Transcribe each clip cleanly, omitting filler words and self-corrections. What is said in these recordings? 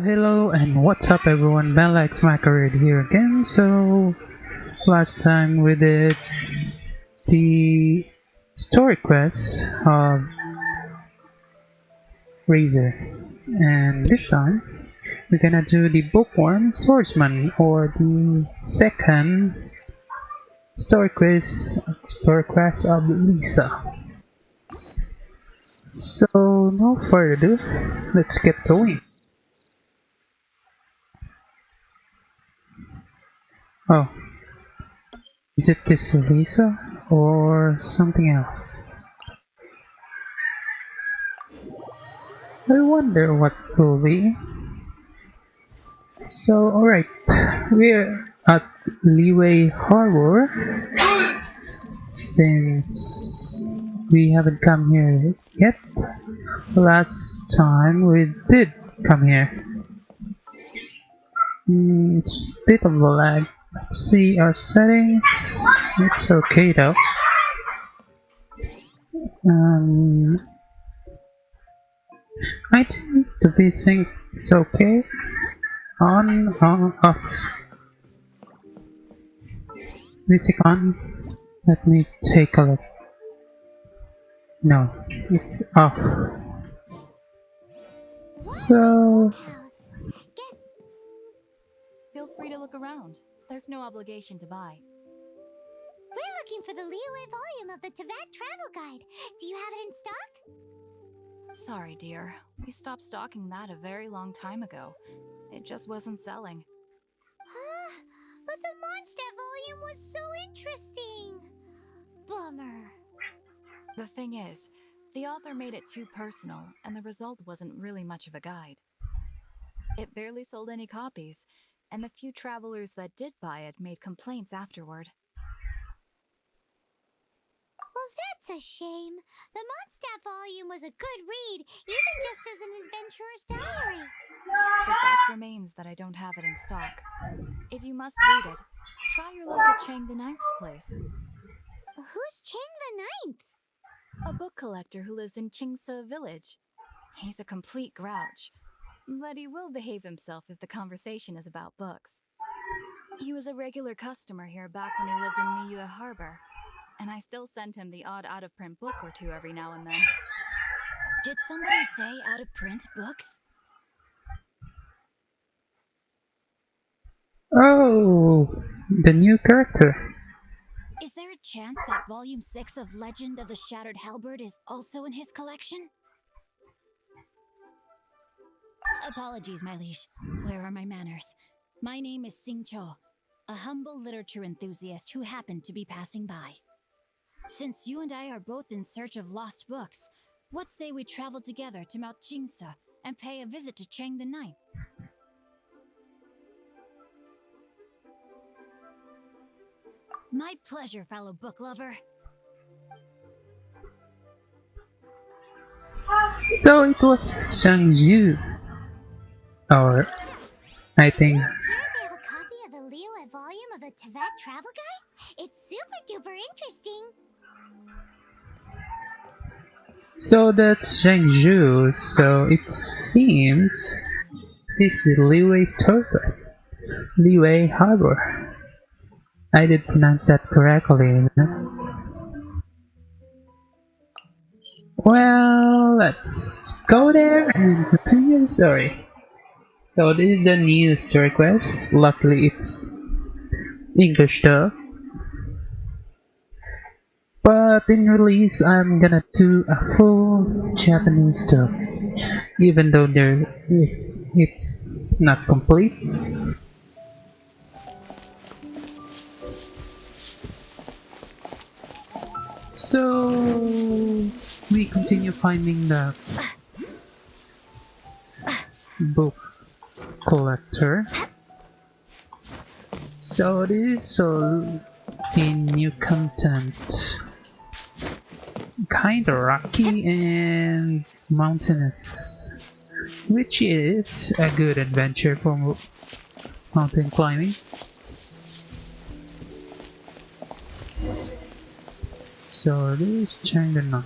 Hello, and what's up everyone, Balax Macarid here again. So, last time we did the story quest of Razor, and this time we're gonna do the Bookworm Swordsman, or the second story quest of Lisa. So, no further ado, let's get going. Oh, is it this Lisa or something else? I wonder what will be. So, alright, we're at Leeway Harbor. Since we haven't come here yet, last time we did come here. It's a bit of a lag. Let's see our settings. It's okay though. I think the VSync is okay. On, off. VSync on. Let me take a look. No, it's off. So, feel free to look around. There's no obligation to buy. We're looking for the Leeway volume of the Teyvat Travel Guide. Do you have it in stock? Sorry, dear. We stopped stocking that a very long time ago. It just wasn't selling. But the Mondstadt volume was so interesting. Bummer. The thing is, the author made it too personal, and the result wasn't really much of a guide. It barely sold any copies, and the few travelers that did buy it made complaints afterward. Well, that's a shame. The Mondstadt volume was a good read, even just as an adventurer's diary. The fact remains that I don't have it in stock. If you must read it, try your luck at Chang the Ninth's place. Who's Chang the Ninth? A book collector who lives in Qingse village. He's a complete grouch, but he will behave himself if the conversation is about books. He was a regular customer here back when he lived in Liyue Harbor, and I still send him the odd out-of-print book or two every now and then. Did somebody say out-of-print books? oh, the new character. Is there a chance that Volume 6 of Legend of the Shattered Halberd is also in his collection? Apologies, my liege. Where are my manners? My name is Sing Cho, a humble literature enthusiast who happened to be passing by. Since you and I are both in search of lost books, what say we travel together to Mount Qingse and pay a visit to Chang the Ninth? My pleasure, fellow book lover. So it was Shangju. Or, I think. Here they have a copy of the Leeway volume of the Teyvat Travel Guide. It's super duper interesting. So that's Shangju. So it seems this is the Leeway story quest. Leeway Harbor. I did pronounce that correctly, isn't it? Well, let's go there and continue the story. So this is a new story quest. Luckily it's English though. But in release I'm gonna do a full Japanese dub. Even though it's not complete. So we continue finding the book collector. So this is the new content. Kinda rocky and mountainous, which is a good adventure for mountain climbing. So this is Chang the Ninth.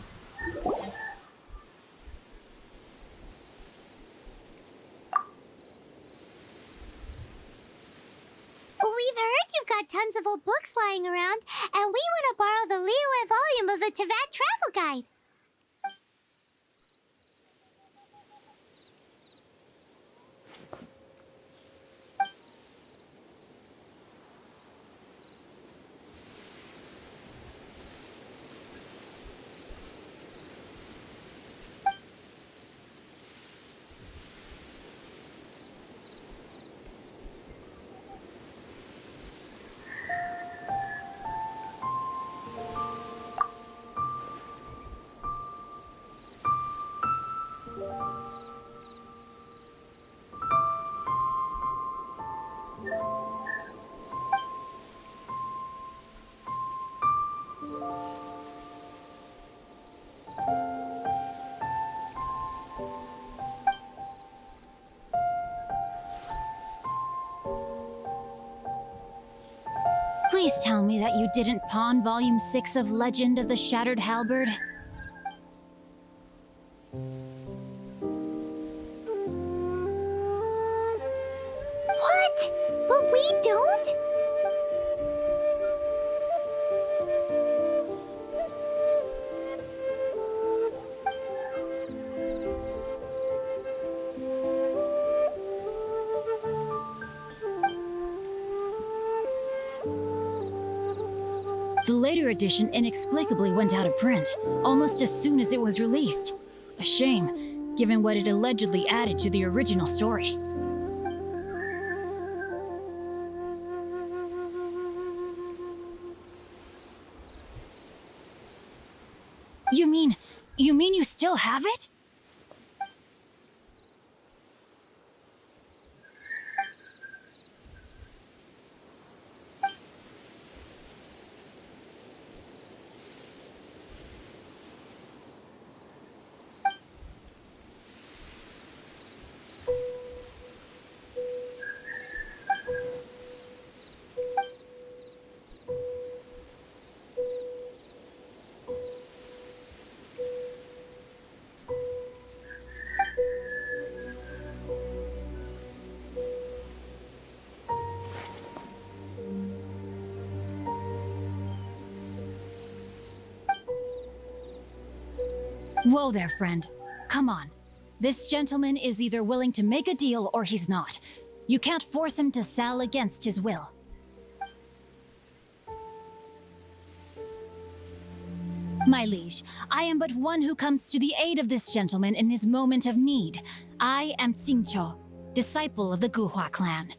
got tons of old books lying around, and we want to borrow the Liyue volume of the Teyvat Travel Guide. Please tell me that you didn't pawn Volume 6 of Legend of the Shattered Halberd. What? But we don't? The later edition inexplicably went out of print, almost as soon as it was released. A shame, given what it allegedly added to the original story. You mean you still have it? Whoa there, friend. Come on. This gentleman is either willing to make a deal or he's not. You can't force him to sell against his will. My liege, I am but one who comes to the aid of this gentleman in his moment of need. I am Xingqiu, disciple of the Guhua clan.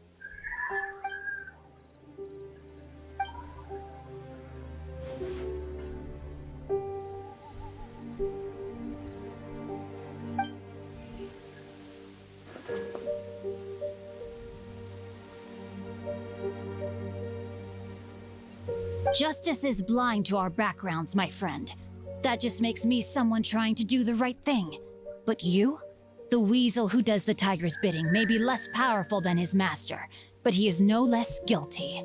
Justice is blind to our backgrounds, my friend. That just makes me someone trying to do the right thing. But you? The weasel who does the tiger's bidding may be less powerful than his master, but he is no less guilty.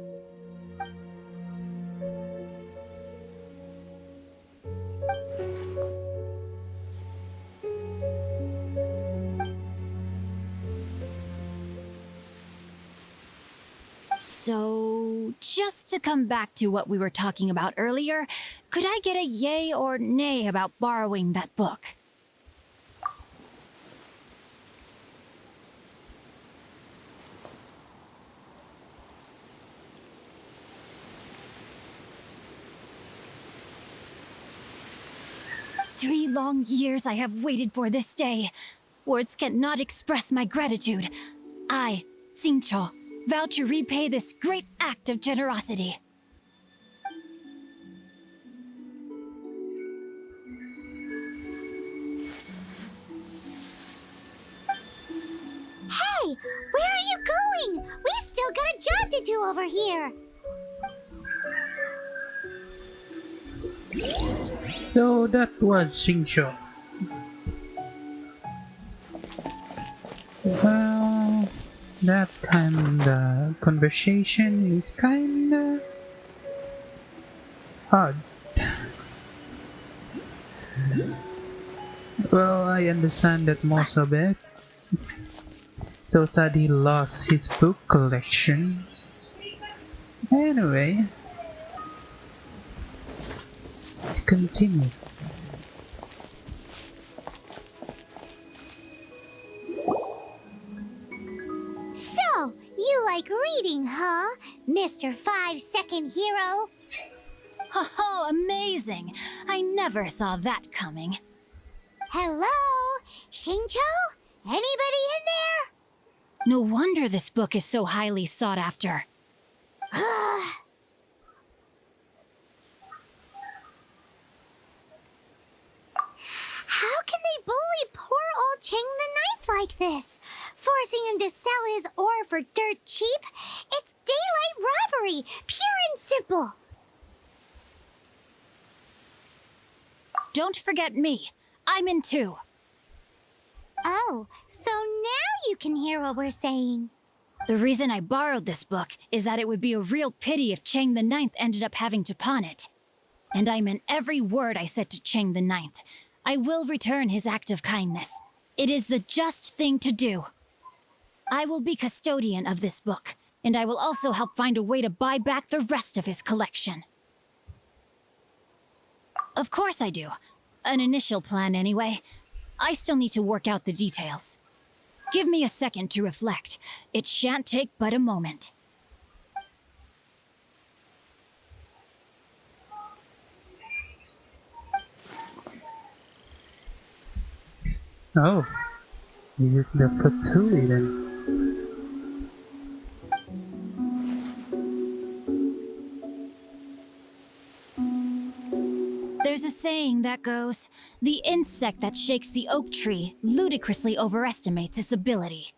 So, just to come back to what we were talking about earlier, could I get a yay or nay about borrowing that book? Three long years I have waited for this day. Words cannot express my gratitude. I, Xingqiu, vow to repay this great act of generosity. Hey, where are you going? We've still got a job to do over here. So that was Xingqiu. Well, that kinda conversation is kinda hard. Well, I understand that most of it. So sad he lost his book collection. Anyway, let's continue. So, you like reading, huh, Mr. 5-second hero? Oh, amazing! I never saw that coming. Hello? Shincho? Anybody in there? No wonder this book is so highly sought after. How can they bully poor old Chang the Ninth like this? Forcing him to sell his ore for dirt cheap? It's daylight robbery, pure and simple. Don't forget me. I'm in too. Oh, so now you can hear what we're saying. The reason I borrowed this book is that it would be a real pity if Chang the Ninth ended up having to pawn it. And I meant every word I said to Chang the Ninth. I will return his act of kindness. It is the just thing to do. I will be custodian of this book, and I will also help find a way to buy back the rest of his collection. Of course I do. An initial plan anyway. I still need to work out the details. Give me a second to reflect. It shan't take but a moment. Oh, is it the Patui then? There's a saying that goes, the insect that shakes the oak tree ludicrously overestimates its ability.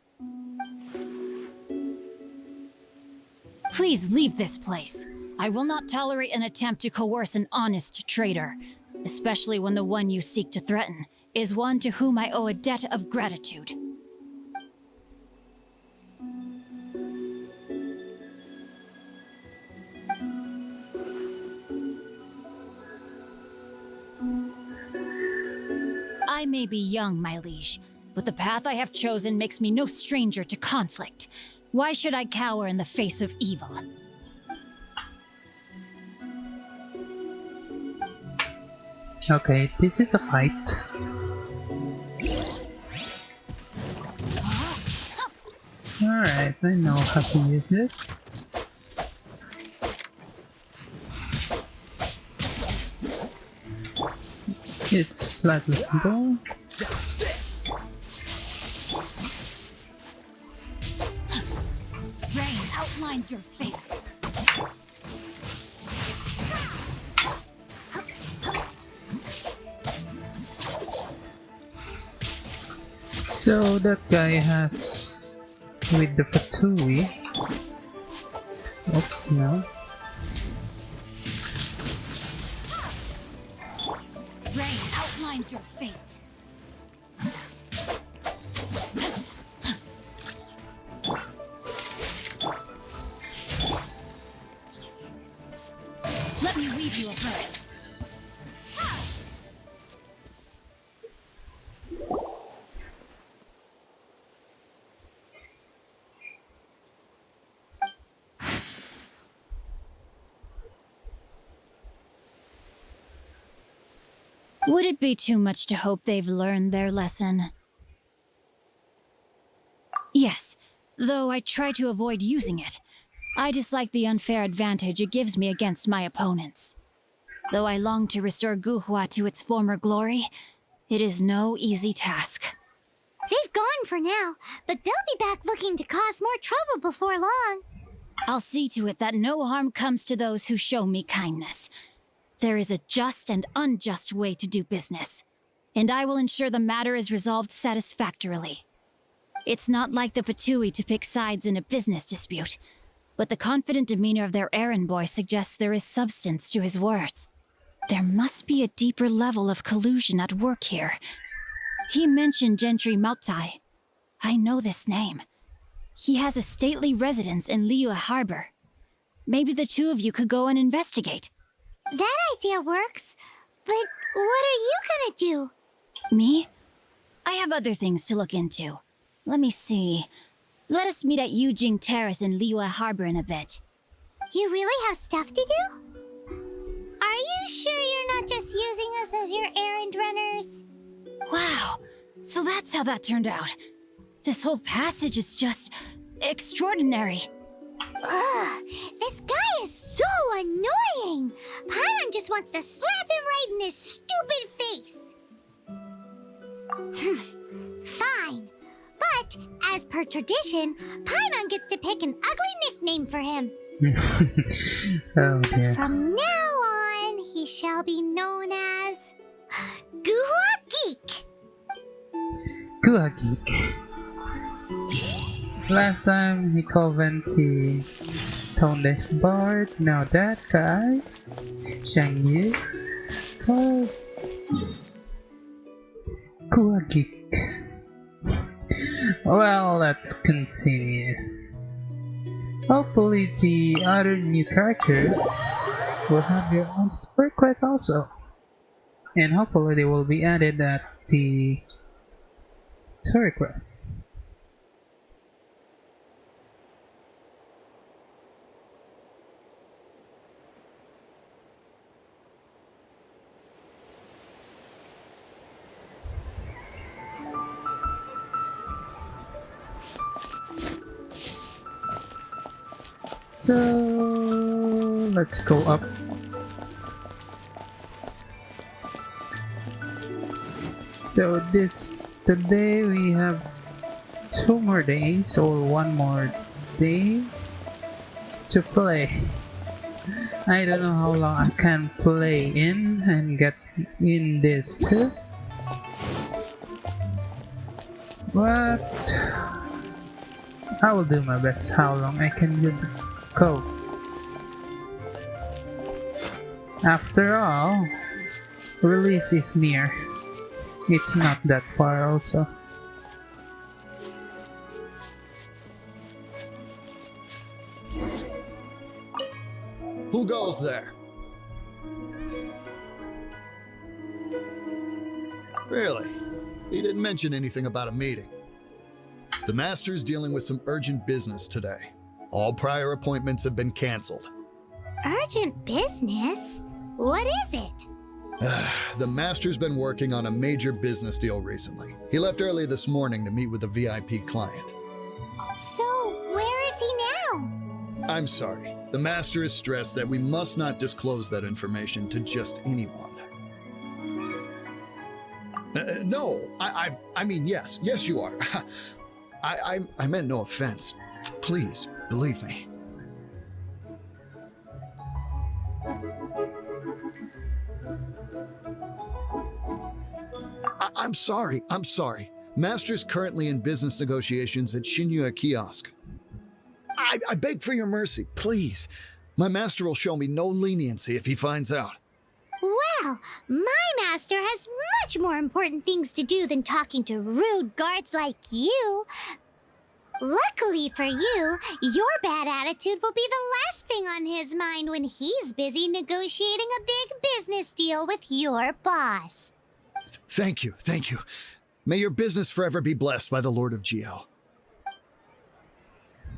Please leave this place. I will not tolerate an attempt to coerce an honest trader, especially when the one you seek to threaten is one to whom I owe a debt of gratitude. I may be young, my liege, but the path I have chosen makes me no stranger to conflict. Why should I cower in the face of evil? Okay, this is a fight. Alright, I know how to use this. It's slightly simple. Rain outlines your fate. So that guy has with the Fatui. Oops, no. Rain outlines your fate. Let me read you a verse. Would it be too much to hope they've learned their lesson? Yes, though I try to avoid using it. I dislike the unfair advantage it gives me against my opponents. Though I long to restore Guhua to its former glory, it is no easy task. They've gone for now, but they'll be back looking to cause more trouble before long. I'll see to it that no harm comes to those who show me kindness. There is a just and unjust way to do business, and I will ensure the matter is resolved satisfactorily. It's not like the Fatui to pick sides in a business dispute, but the confident demeanor of their errand boy suggests there is substance to his words. There must be a deeper level of collusion at work here. He mentioned Gentry Mautai. I know this name. He has a stately residence in Liyue Harbor. Maybe the two of you could go and investigate. That idea works, but what are you gonna do? Me? I have other things to look into. Let me see. Let us meet at Yujing Terrace in Liyue Harbor in a bit. You really have stuff to do? Are you sure you're not just using us as your errand runners? Wow, so that's how that turned out. This whole passage is just extraordinary. Ugh, this guy is so annoying! Paimon just wants to slap him right in his stupid face! Fine. But, as per tradition, Paimon gets to pick an ugly nickname for him. Oh dear. From now on, he shall be known as... Guhua Geek! Gua Geek. Last time he called Venti Tone-Deaf Bard, now that guy, Shang Yu, called Gua Geek. Well, let's continue. Hopefully the other new characters will have their own story quests also. And hopefully they will be added at the story quest. So let's go up. So today we have 2 more days or 1 more day to play. I don't know how long I can play in and get in this too, but I will do my best how long I can go. After all, release is near. It's not that far also. Who goes there? Really? He didn't mention anything about a meeting. The Master's dealing with some urgent business today. All prior appointments have been canceled. Urgent business? What is it? The Master's been working on a major business deal recently. He left early this morning to meet with a VIP client. So, where is he now? I'm sorry. The Master is stressed that we must not disclose that information to just anyone. No, I mean, yes, you are. I meant no offense. Please, believe me. I'm sorry. Master's currently in business negotiations at Shinya Kiosk. I beg for your mercy, please. My master will show me no leniency if he finds out. Well, my master has much more important things to do than talking to rude guards like you. Luckily for you, your bad attitude will be the last thing on his mind when he's busy negotiating a big business deal with your boss. Thank you. May your business forever be blessed by the Lord of Geo.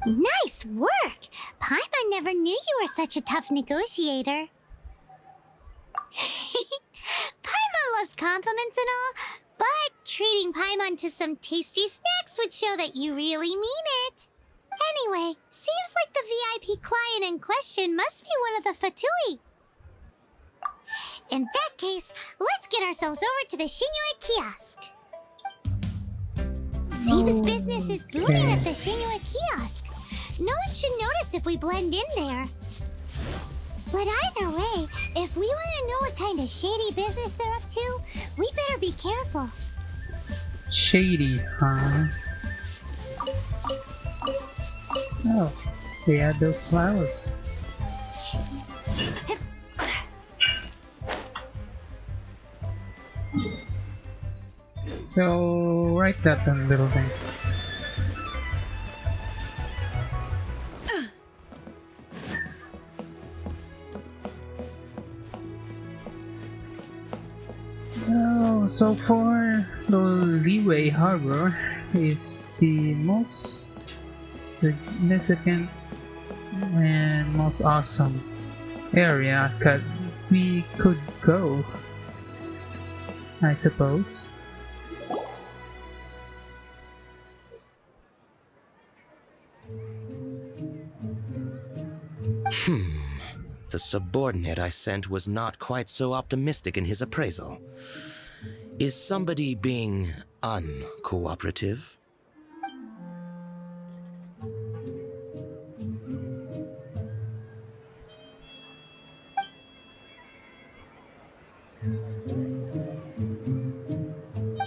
Nice work! Paimon never knew you were such a tough negotiator. Paimon loves compliments and all, but treating Paimon to some tasty snacks would show that you really mean it. Anyway, seems like the VIP client in question must be one of the Fatui. In that case, let's get ourselves over to the Shinue kiosk. Seems business is booming at the Shinue kiosk. No one should notice if we blend in there. But either way, if we want to know what kind of shady business they're up to, we better be careful. Shady, huh? Oh, they had those flowers. So, write that down, little thing. Well, so far, the Leeway Harbor is the most significant and most awesome area we could go, I suppose. The subordinate I sent was not quite so optimistic in his appraisal. Is somebody being uncooperative?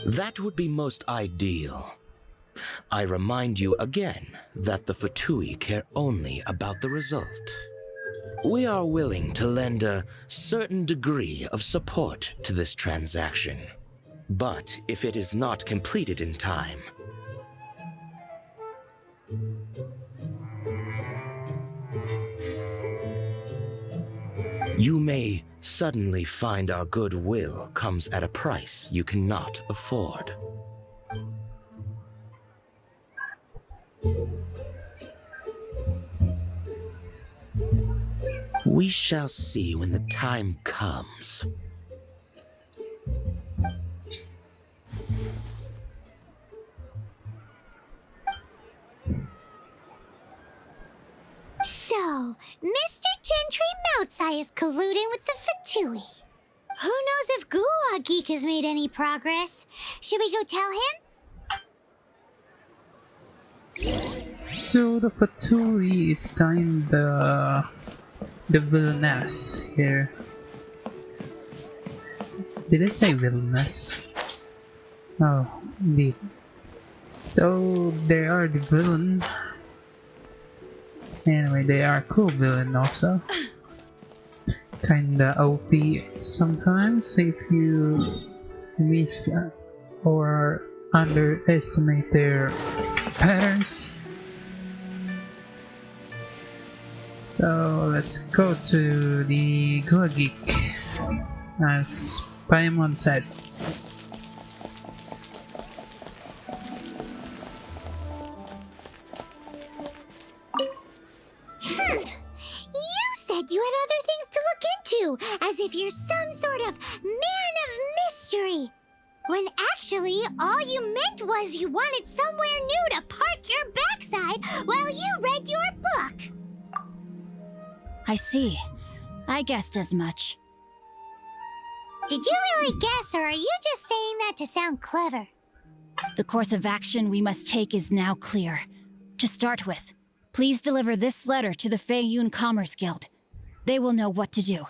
That would be most ideal. I remind you again that the Fatui care only about the result. We are willing to lend a certain degree of support to this transaction. But if it is not completed in time, you may suddenly find our goodwill comes at a price you cannot afford. We shall see when the time comes. So, Mr. Gentry Moutsai is colluding with the Fatui. Who knows if Gulag Geek has made any progress? Should we go tell him? So the Fatui is kinda the villainess here. Did I say villainess? Oh, indeed. So they are the villain. Anyway, they are cool villain also. Kinda OP sometimes if you miss or underestimate their patterns. So let's go to the Gulagik, as Paimon said. You said you had other things to look into, as if you're some sort of man of mystery. When actually, all you meant was you wanted somewhere new to park your backside while you read your book. I see. I guessed as much. Did you really guess, or are you just saying that to sound clever? The course of action we must take is now clear. To start with, please deliver this letter to the Feiyun Commerce Guild. They will know what to do.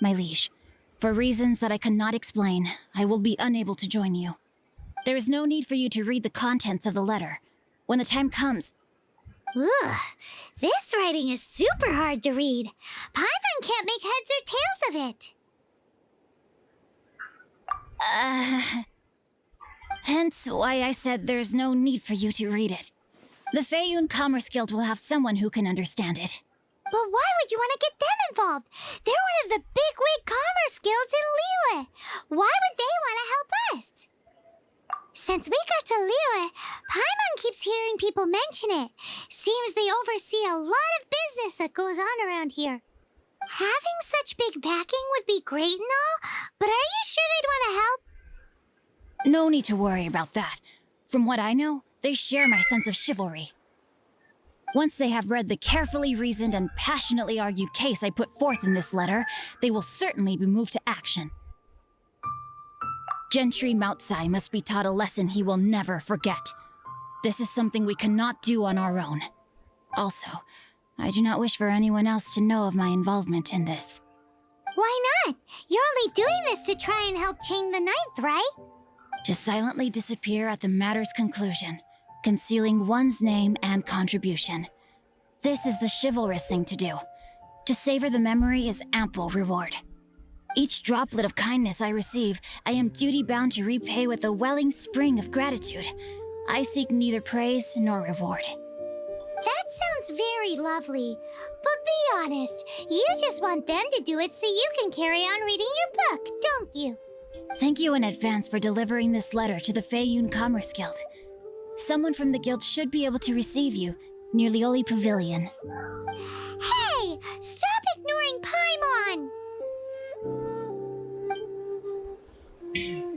My liege, for reasons that I cannot explain, I will be unable to join you. There is no need for you to read the contents of the letter. When the time comes... Ugh, this writing is super hard to read. Paimon can't make heads or tails of it. Hence why I said there's no need for you to read it. The Feiyun Commerce Guild will have someone who can understand it. But why would you want to get them involved? They're one of the bigwig commerce guilds in Liyue. Why would they want to help us? Since we got to Liyue, Paimon keeps hearing people mention it. Seems they oversee a lot of business that goes on around here. Having such big backing would be great and all, but are you sure they'd want to help? No need to worry about that. From what I know, they share my sense of chivalry. Once they have read the carefully reasoned and passionately argued case I put forth in this letter, they will certainly be moved to action. Gentry Moutsai must be taught a lesson he will never forget. This is something we cannot do on our own. Also, I do not wish for anyone else to know of my involvement in this. Why not? You're only doing this to try and help Chain the Ninth, right? To silently disappear at the matter's conclusion, concealing one's name and contribution. This is the chivalrous thing to do. To savor the memory is ample reward. Each droplet of kindness I receive, I am duty-bound to repay with a welling spring of gratitude. I seek neither praise nor reward. That sounds very lovely. But be honest, you just want them to do it so you can carry on reading your book, don't you? Thank you in advance for delivering this letter to the Feiyun Commerce Guild. Someone from the guild should be able to receive you, near Lioli Pavilion. Hey! Stop ignoring Paimon!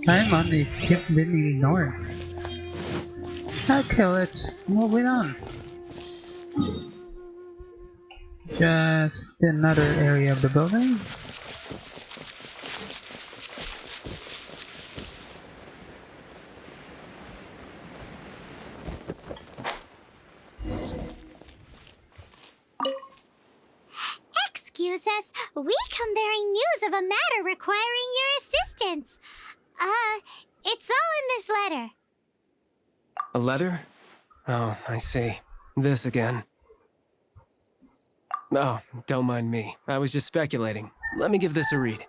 Paimon, they keep being ignored. Okay, let's move it on. Just another area of the building. Excuse us, we come bearing news of a matter requiring your assistance. It's all in this letter. A letter? Oh, I see. This again. Oh, don't mind me. I was just speculating. Let me give this a read.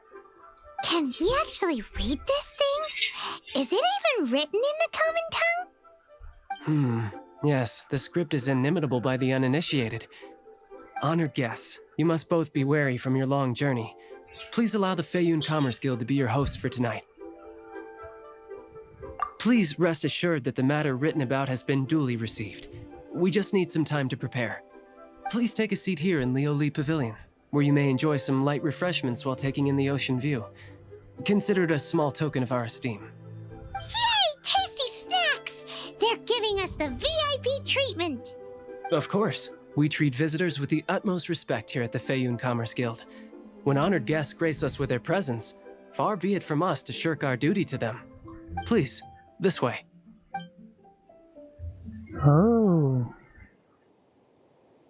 Can he actually read this thing? Is it even written in the common tongue? Yes, the script is inimitable by the uninitiated. Honored guests, you must both be wary from your long journey. Please allow the Feiyun Commerce Guild to be your host for tonight. Please rest assured that the matter written about has been duly received. We just need some time to prepare. Please take a seat here in Lioli Pavilion, where you may enjoy some light refreshments while taking in the ocean view. Consider it a small token of our esteem. Yay! Tasty snacks! They're giving us the VIP treatment. Of course. We treat visitors with the utmost respect here at the Feiyun Commerce Guild. When honored guests grace us with their presence, far be it from us to shirk our duty to them. Please, this way. Oh.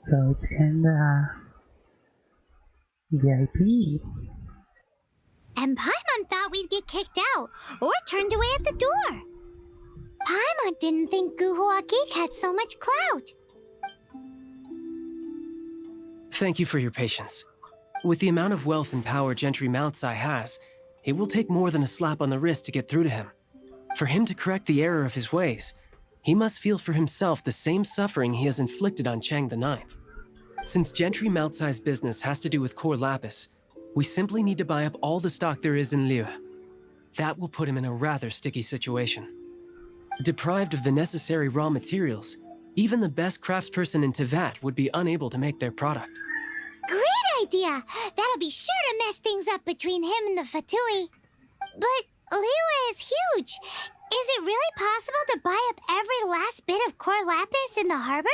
So it's kinda VIP. And Paimon thought we'd get kicked out or turned away at the door. Paimon didn't think Guhua Geek had so much clout. Thank you for your patience. With the amount of wealth and power Gentry Moutsai has, it will take more than a slap on the wrist to get through to him. For him to correct the error of his ways, he must feel for himself the same suffering he has inflicted on Chang the Ninth. Since Gentry Moutsai's business has to do with core lapis, we simply need to buy up all the stock there is in Liu. That will put him in a rather sticky situation. Deprived of the necessary raw materials, even the best craftsperson in Tevat would be unable to make their product. Great idea! That'll be sure to mess things up between him and the Fatui. But Liyue is huge. Is it really possible to buy up every last bit of core lapis in the harbor?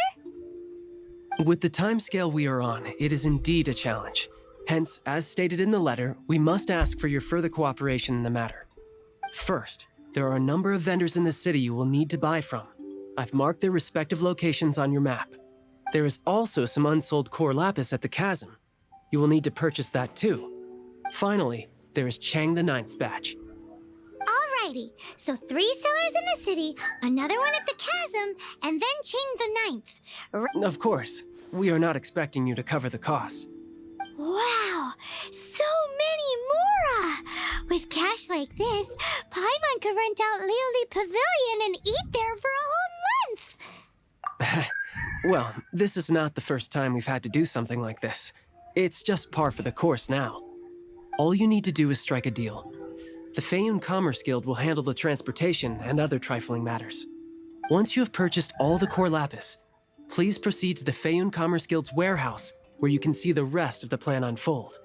With the timescale we are on, it is indeed a challenge. Hence, as stated in the letter, we must ask for your further cooperation in the matter. First, there are a number of vendors in the city you will need to buy from. I've marked their respective locations on your map. There is also some unsold core lapis at the chasm. You will need to purchase that too. Finally, there is Chang the Ninth's batch. Alrighty, so 3 sellers in the city, another one at the chasm, and then Chang the Ninth. Of course, we are not expecting you to cover the costs. Wow, so many more! With cash like this, Paimon could rent out Lioli Pavilion and eat there for a whole month! Well, this is not the first time we've had to do something like this. It's just par for the course now. All you need to do is strike a deal. The Feiyun Commerce Guild will handle the transportation and other trifling matters. Once you have purchased all the core lapis, please proceed to the Feiyun Commerce Guild's warehouse, where you can see the rest of the plan unfold.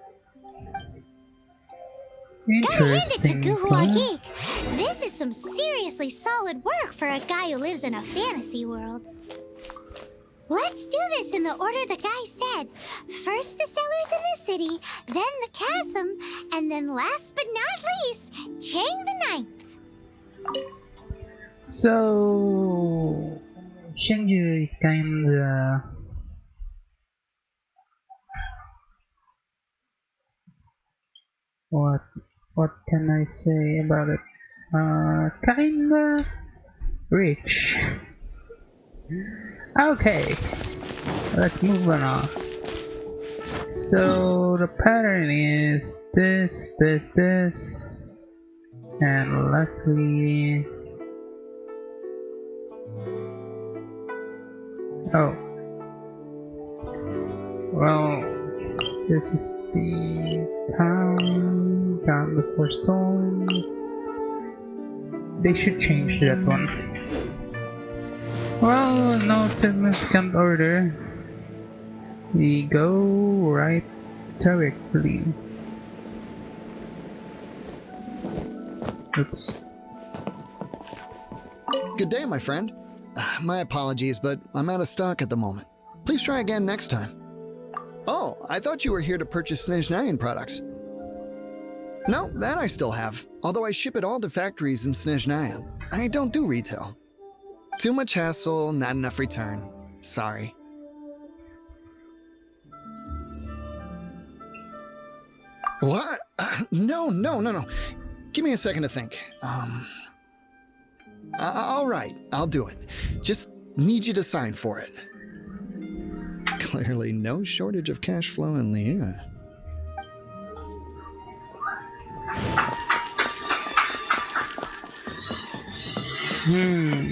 Gotta hand it to Interesting. Guhua Geek. This is some seriously solid work for a guy who lives in a fantasy world. Let's do this in the order the guy said. First the sellers in the city, then the chasm, and then last but not least, Chang the Ninth. So Shengju is kinda what can I say about it? Kinda rich. Okay, let's move on. So the pattern is this, and lastly, oh, well, this is the town before storm. They should change that one. Well, no significant order. We go right directly. Oops. Good day, my friend. My apologies, but I'm out of stock at the moment. Please try again next time. Oh, I thought you were here to purchase Snezhnayan products. No, that I still have, although I ship it all to factories in Snezhnaya. I don't do retail. Too much hassle, not enough return. Sorry. What? No. Give me a second to think. All right, I'll do it. Just need you to sign for it. Clearly no shortage of cash flow in Liyue.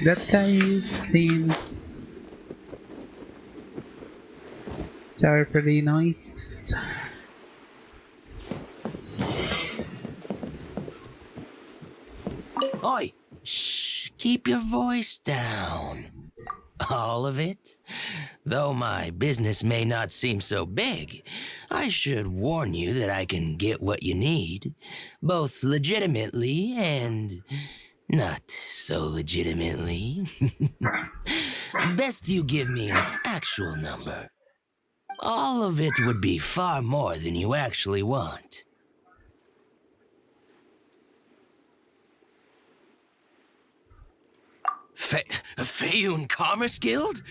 That guy seems... Sorry for the noise. Oi! Shh! Keep your voice down. All of it? Though my business may not seem so big, I should warn you that I can get what you need, both legitimately and not so legitimately. Best you give me an actual number. All of it would be far more than you actually want. Feiyun Commerce Guild?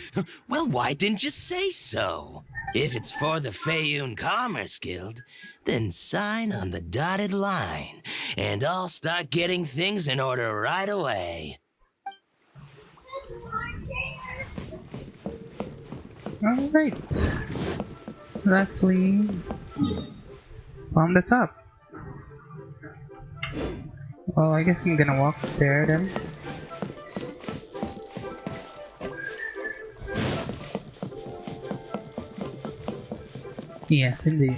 Well, why didn't you say so? If it's for the Feiyun Commerce Guild, then sign on the dotted line, and I'll start getting things in order right away. Alright. Lastly, from the top. Well, I guess I'm gonna walk there then. Yes, indeed.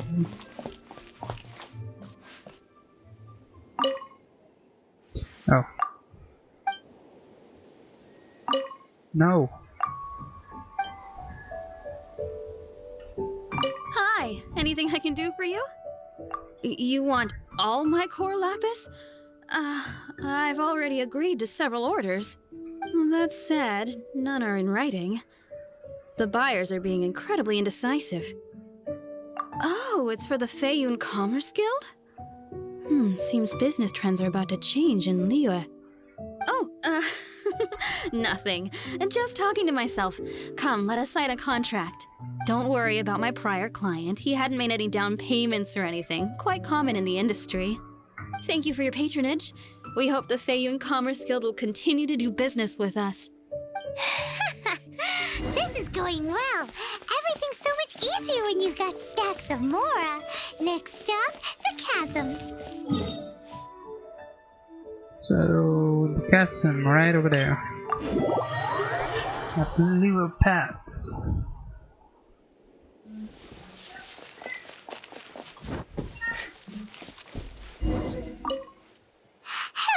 Oh. No. Hi, anything I can do for you? You want all my core lapis? I've already agreed to several orders. That said, none are in writing. The buyers are being incredibly indecisive. Oh, it's for the Feiyun Commerce Guild? Seems business trends are about to change in Liyue. Oh, nothing. Just talking to myself. Come, let us sign a contract. Don't worry about my prior client. He hadn't made any down payments or anything. Quite common in the industry. Thank you for your patronage. We hope the Feiyun Commerce Guild will continue to do business with us. This is going well. Everything's so much easier when you've got stacks of Mora. Next stop, the chasm. So, the chasm right over there. At the Liyue Pass.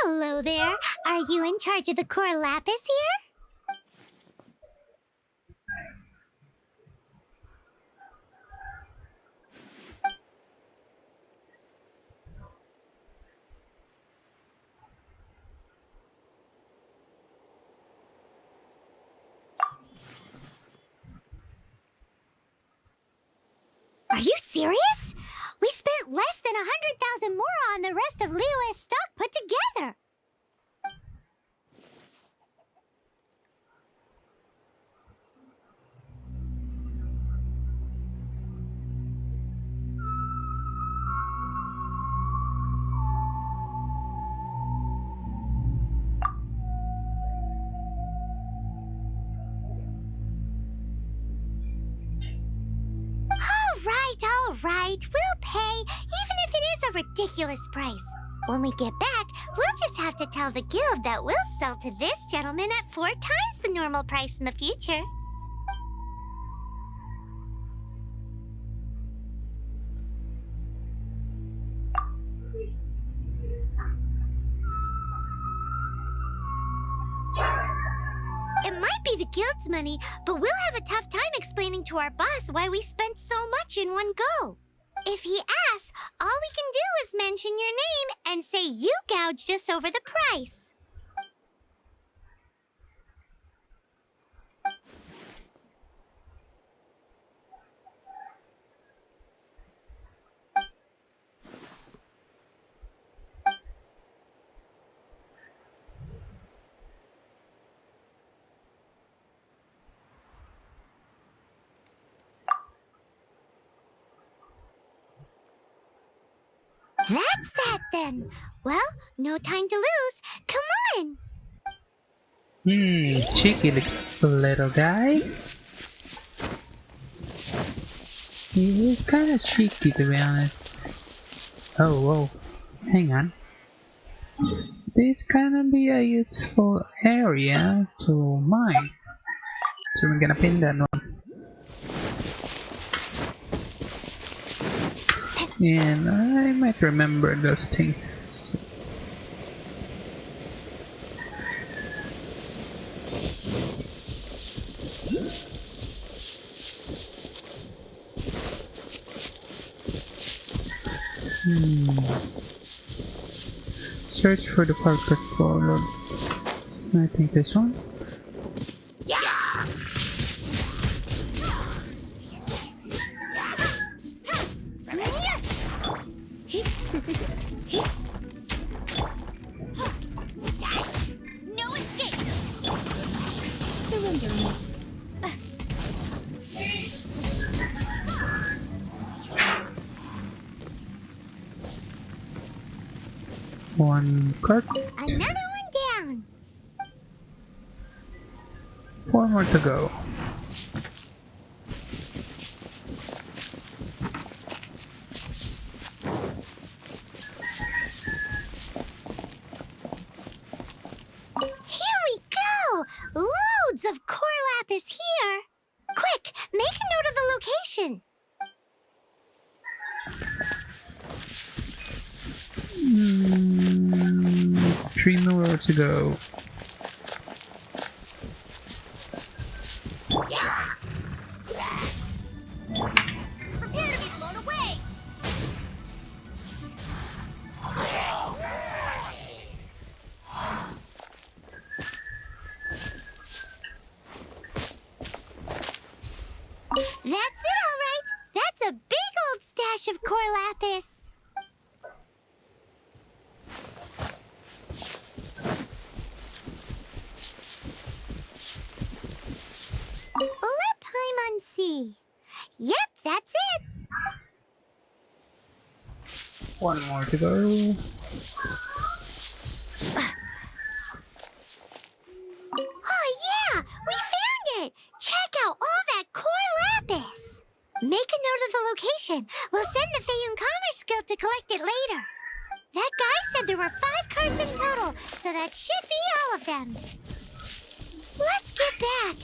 Hello there. Are you in charge of the core lapis here? Are you serious? We spent less than 100,000 Mora on the rest of Liyue's stock put together. All right, we'll pay, even if it is a ridiculous price. When we get back, we'll just have to tell the guild that we'll sell to this gentleman at 4 times the normal price in the future. It might be the guild's money, but we'll have a tough time explaining to our boss why we spent so much in one go. If he asks, all we can do is mention your name and say you gouged us over the price. That's that then. Well, no time to lose. Come on. Cheeky little guy. He is kind of cheeky, to be honest. Oh, whoa. Hang on. This can be a useful area to mine. So we're gonna pin that one. And I might remember those things. Search for the parker forward. I think this one. No escape. Surrender me. One cart. Another one down. 4 more to go. Here we go! Loads of core lapis here! Quick, make a note of the location! Three more to go. Prepare to be blown away! That's it, all right! That's a big old stash of core lapis! Lip Paimon C. Yep, that's it. One more to go. Oh yeah, we found it. Check out all that core lapis. Make a note of the location. We'll send the Feiyun Commerce Guild to collect it later. That guy said there were 5 carts in total, so that should be all of them. Let's get back.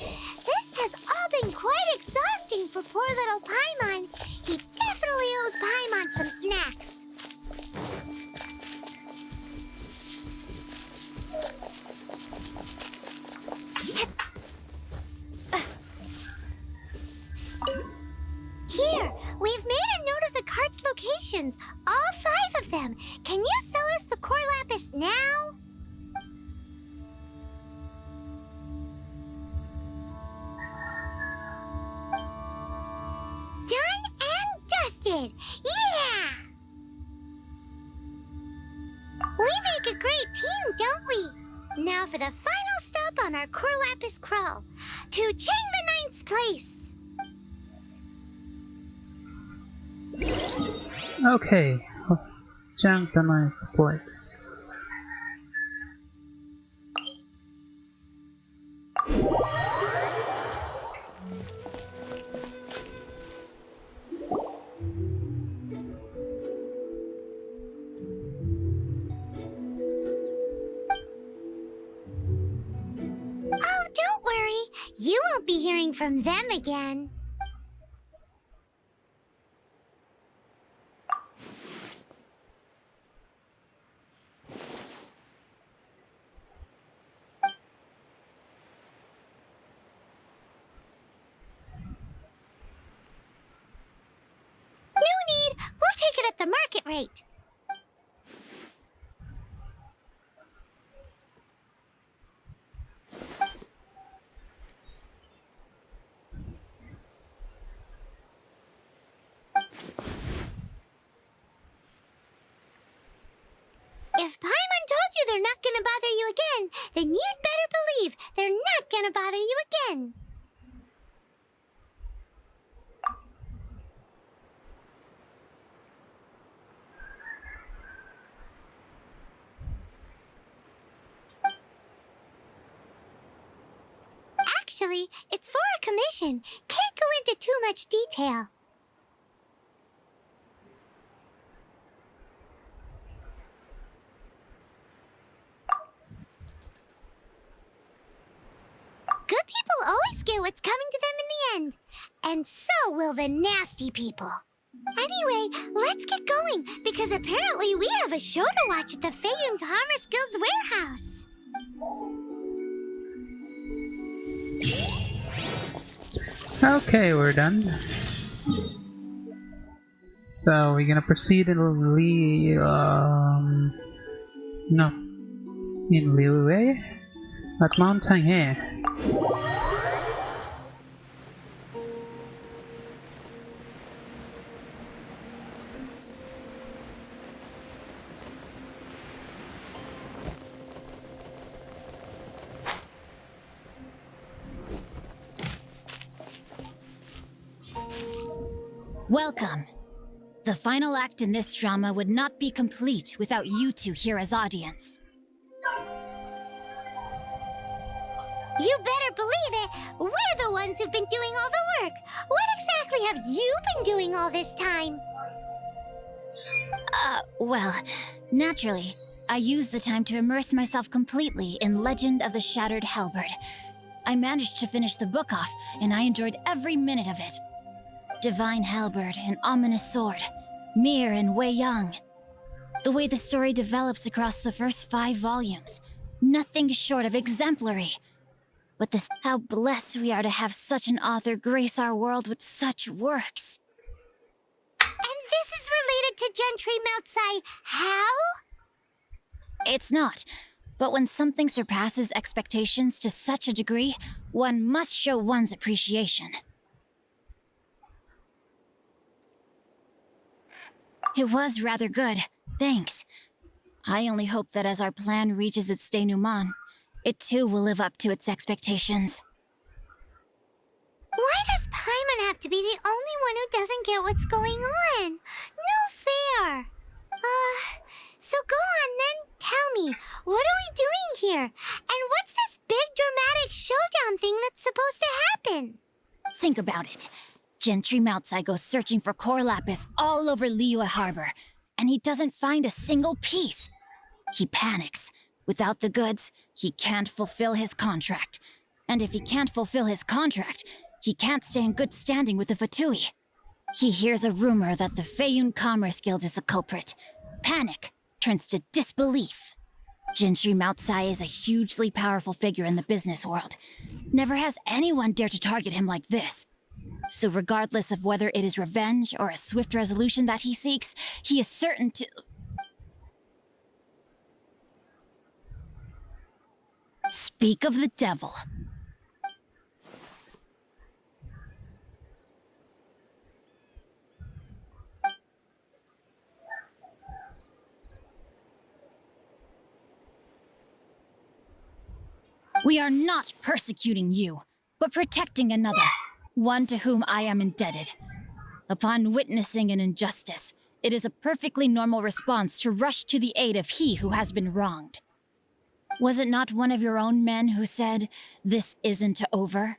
This has all been quite exhausting for poor little Paimon. He definitely owes Paimon some snacks. Here, we've made a note of the cart's locations. All 5 of them. Can you sell us the core lapis now? Done and dusted! Yeah! We make a great team, don't we? Now for the final stop on our core lapis crawl. To Chang the Ninth's place. Okay. Junk the ninth place. Oh, don't worry. You won't be hearing from them again. right. If Paimon told you they're not gonna bother you again, then you'd better believe they're not gonna bother you again. Actually, it's for a commission. Can't go into too much detail. Good people always get what's coming to them in the end. And so will the nasty people. Anyway, let's get going, because apparently we have a show to watch at the Feiyun Commerce Guild's warehouse. Okay, we're done. So we're gonna proceed in Liyue at Mount Tanghe. Welcome. The final act in this drama would not be complete without you two here as audience. You better believe it! We're the ones who've been doing all the work! What exactly have you been doing all this time? Well, naturally, I used the time to immerse myself completely in Legend of the Shattered Halberd. I managed to finish the book off, and I enjoyed every minute of it. Divine Halberd, an ominous sword, Mir and Wei Yang. The way the story develops across the first 5 volumes, nothing short of exemplary. But how blessed we are to have such an author grace our world with such works. And this is related to Gentry Moutsai. How? It's not. But when something surpasses expectations to such a degree, one must show one's appreciation. It was rather good, thanks. I only hope that as our plan reaches its denouement, it too will live up to its expectations. Why does Paimon have to be the only one who doesn't get what's going on? No fair! So go on then, tell me, what are we doing here? And what's this big dramatic showdown thing that's supposed to happen? Think about it. Gentry Moutsai goes searching for core lapis all over Liyue Harbor, and he doesn't find a single piece. He panics. Without the goods, he can't fulfill his contract. And if he can't fulfill his contract, he can't stay in good standing with the Fatui. He hears a rumor that the Feiyun Commerce Guild is the culprit. Panic turns to disbelief. Gentry Moutsai is a hugely powerful figure in the business world. Never has anyone dared to target him like this. So regardless of whether it is revenge or a swift resolution that he seeks, he is certain to... Speak of the devil. We are not persecuting you, but protecting another, one to whom I am indebted. Upon witnessing an injustice, it is a perfectly normal response to rush to the aid of he who has been wronged. Was it not one of your own men who said, "This isn't over"?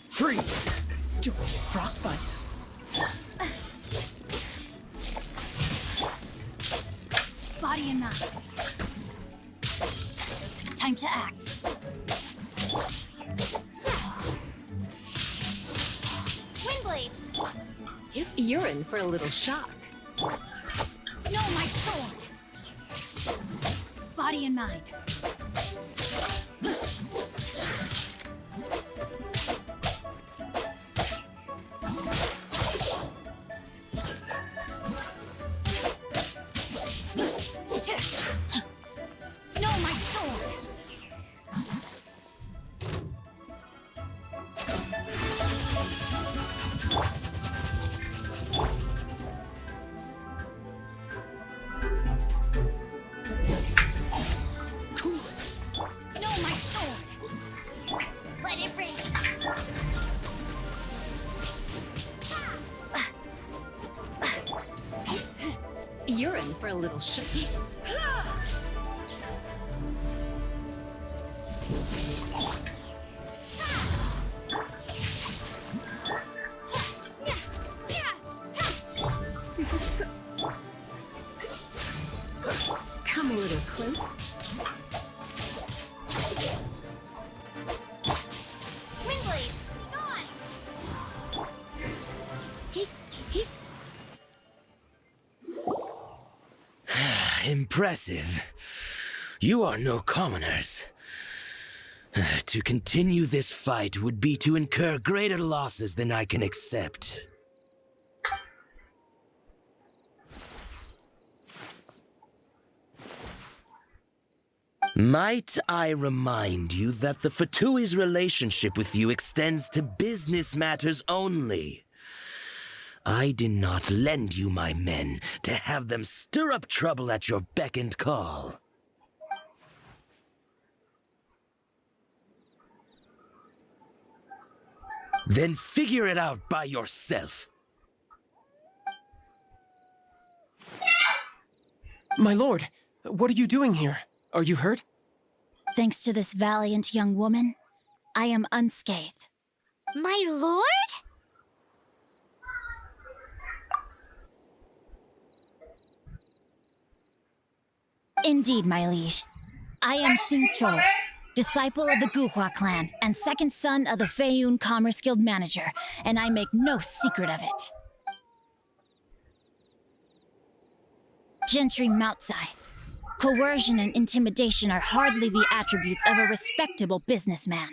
Freeze! Do frostbite. Body enough. Time to act. Windblade! You're in for a little shock. No, my sword! Body and mind. No, my sword! No, my sword! Let it rain! You're in for a little shock. Come a little closer. Windblade, gone! Impressive. You are no commoners. To continue this fight would be to incur greater losses than I can accept. Might I remind you that the Fatui's relationship with you extends to business matters only? I did not lend you my men to have them stir up trouble at your beck and call. Then figure it out by yourself. My lord, what are you doing here? Are you hurt? Thanks to this valiant young woman, I am unscathed. My lord? Indeed, my liege. I am Xingqiu, disciple of the Guhua clan and second son of the Feiyun Commerce Guild manager, and I make no secret of it. Gentry Moutsai. Coercion and intimidation are hardly the attributes of a respectable businessman.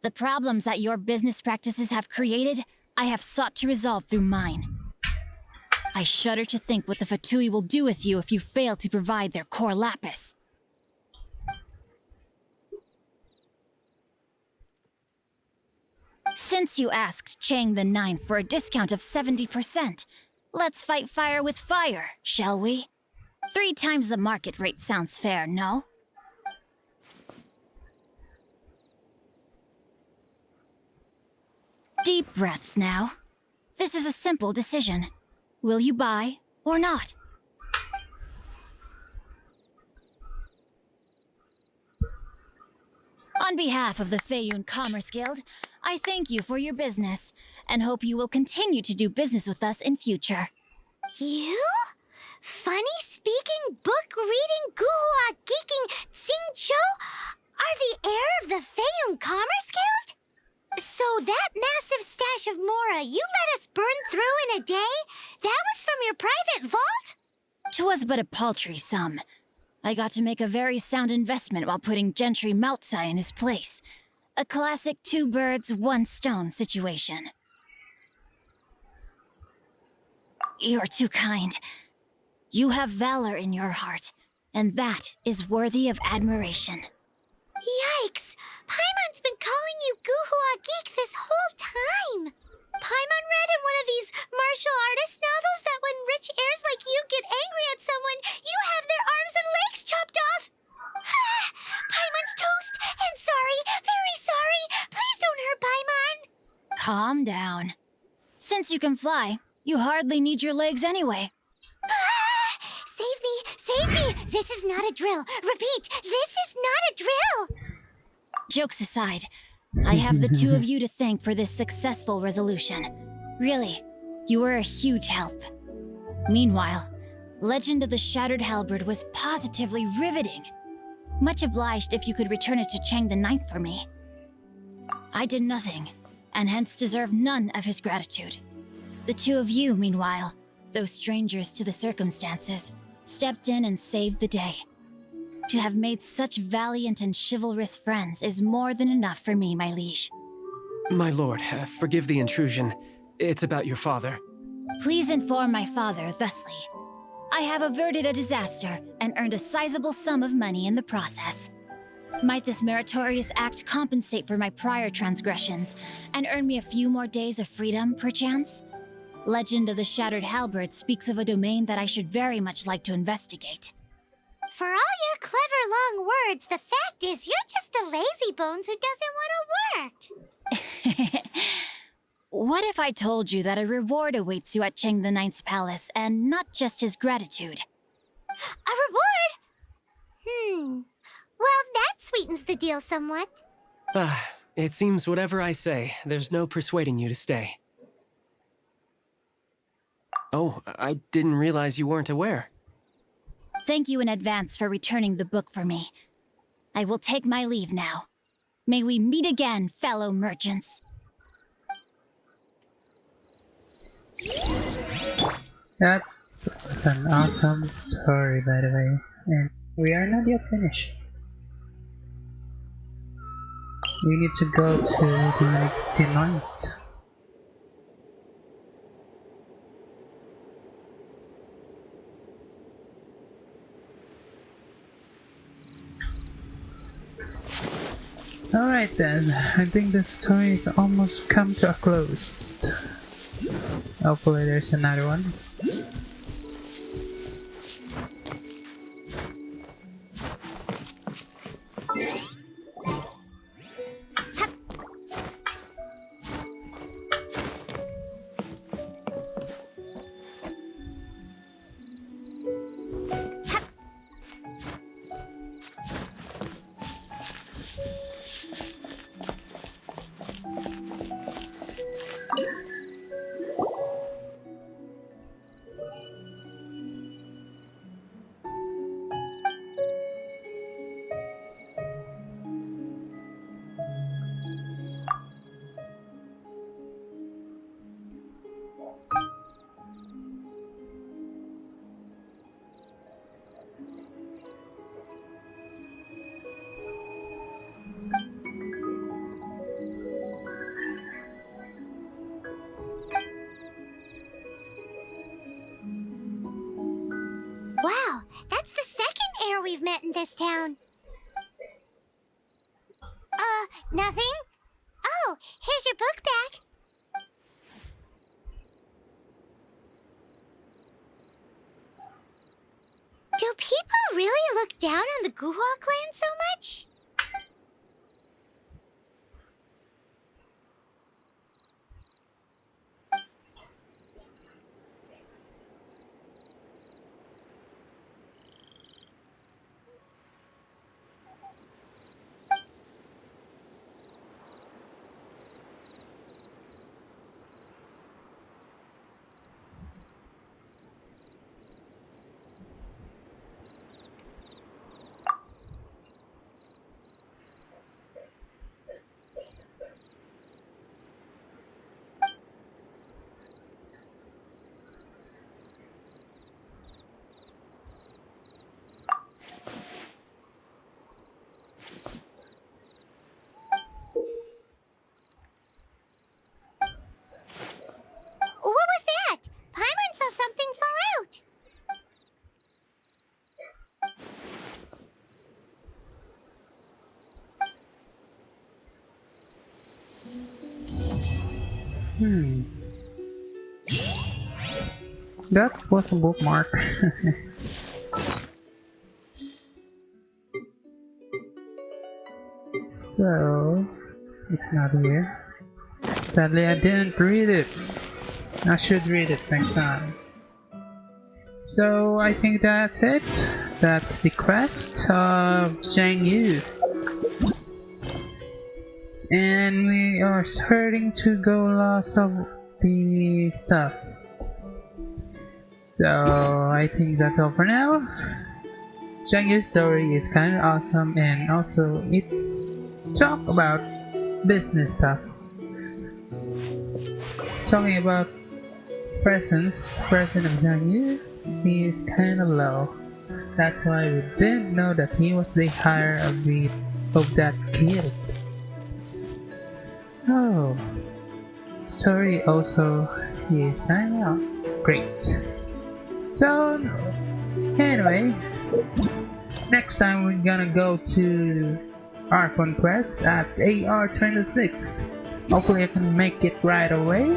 The problems that your business practices have created, I have sought to resolve through mine. I shudder to think what the Fatui will do with you if you fail to provide their core lapis. Since you asked Chang the Ninth for a discount of 70%, let's fight fire with fire, shall we? 3 times the market rate sounds fair, no? Deep breaths now. This is a simple decision. Will you buy or not? On behalf of the Feiyun Commerce Guild, I thank you for your business and hope you will continue to do business with us in future. You? Funny-speaking, book-reading, guhua geeking Xingqiu are the heir of the Feiyun Commerce Guild? So that massive stash of Mora you let us burn through in a day? That was from your private vault? 'Twas but a paltry sum. I got to make a very sound investment while putting Gentry Moutsai in his place. A classic 2 birds, 1 stone situation. You're too kind. You have valor in your heart, and that is worthy of admiration. Yikes! Paimon's been calling you Guhua Geek this whole time! Paimon read in one of these martial artist novels that when rich heirs like you get angry at someone, you have their arms and legs chopped off! Paimon's toast! And sorry, very sorry! Please don't hurt Paimon! Calm down. Since you can fly, you hardly need your legs anyway. Save me! Save me! This is not a drill! Repeat, this is not a drill! Jokes aside, I have the 2 of you to thank for this successful resolution. Really, you were a huge help. Meanwhile, Legend of the Shattered Halberd was positively riveting. Much obliged if you could return it to Chang the Ninth for me. I did nothing, and hence deserve none of his gratitude. The two of you, meanwhile, though strangers to the circumstances, stepped in and saved the day. To have made such valiant and chivalrous friends is more than enough for me, my liege. My lord, forgive the intrusion. It's about your father. Please inform my father thusly. I have averted a disaster and earned a sizable sum of money in the process. Might this meritorious act compensate for my prior transgressions and earn me a few more days of freedom, perchance? Legend of the Shattered Halberd speaks of a domain that I should very much like to investigate. For all your clever long words, the fact is you're just a lazy bones who doesn't want to work. What if I told you that a reward awaits you at Cheng the Ninth's palace, and not just his gratitude? A reward? Well, that sweetens the deal somewhat. It seems whatever I say, there's no persuading you to stay. Oh, I didn't realize you weren't aware. Thank you in advance for returning the book for me. I will take my leave now. May we meet again, fellow merchants. That was an awesome story, by the way, and we are not yet finished. We need to go to the ninth. Alright then, I think the story has almost come to a close. Hopefully there's another one. Wow, that's the second heir we've met in this town. Nothing? Oh, here's your book back. Do people really look down on the Guhua clan so much? What was that? Paimon saw something fall out. That was a bookmark. So, it's not here. Sadly, I didn't read it. I should read it next time. So, I think that's it. That's the quest of Zhang Yu. And we are starting to go lost of the stuff. So I think that's all for now. Zhang Yu's story is kind of awesome, and also it's talk about business stuff. Talking about presence of Zhang Yu, he is kinda low. That's why we didn't know that he was the hire of that guild. Oh, story also is kinda great. So anyway, next time we're gonna go to Archon Quest at AR26. Hopefully I can make it right away,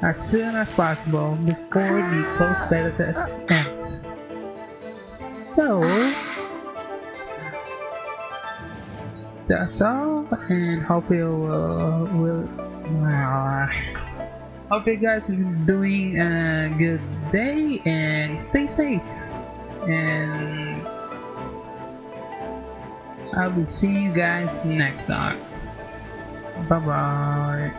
as soon as possible before the post beta test ends. So that's all, and hope you hope you guys are doing a good day and stay safe. And I'll be seeing you guys next time. Bye bye.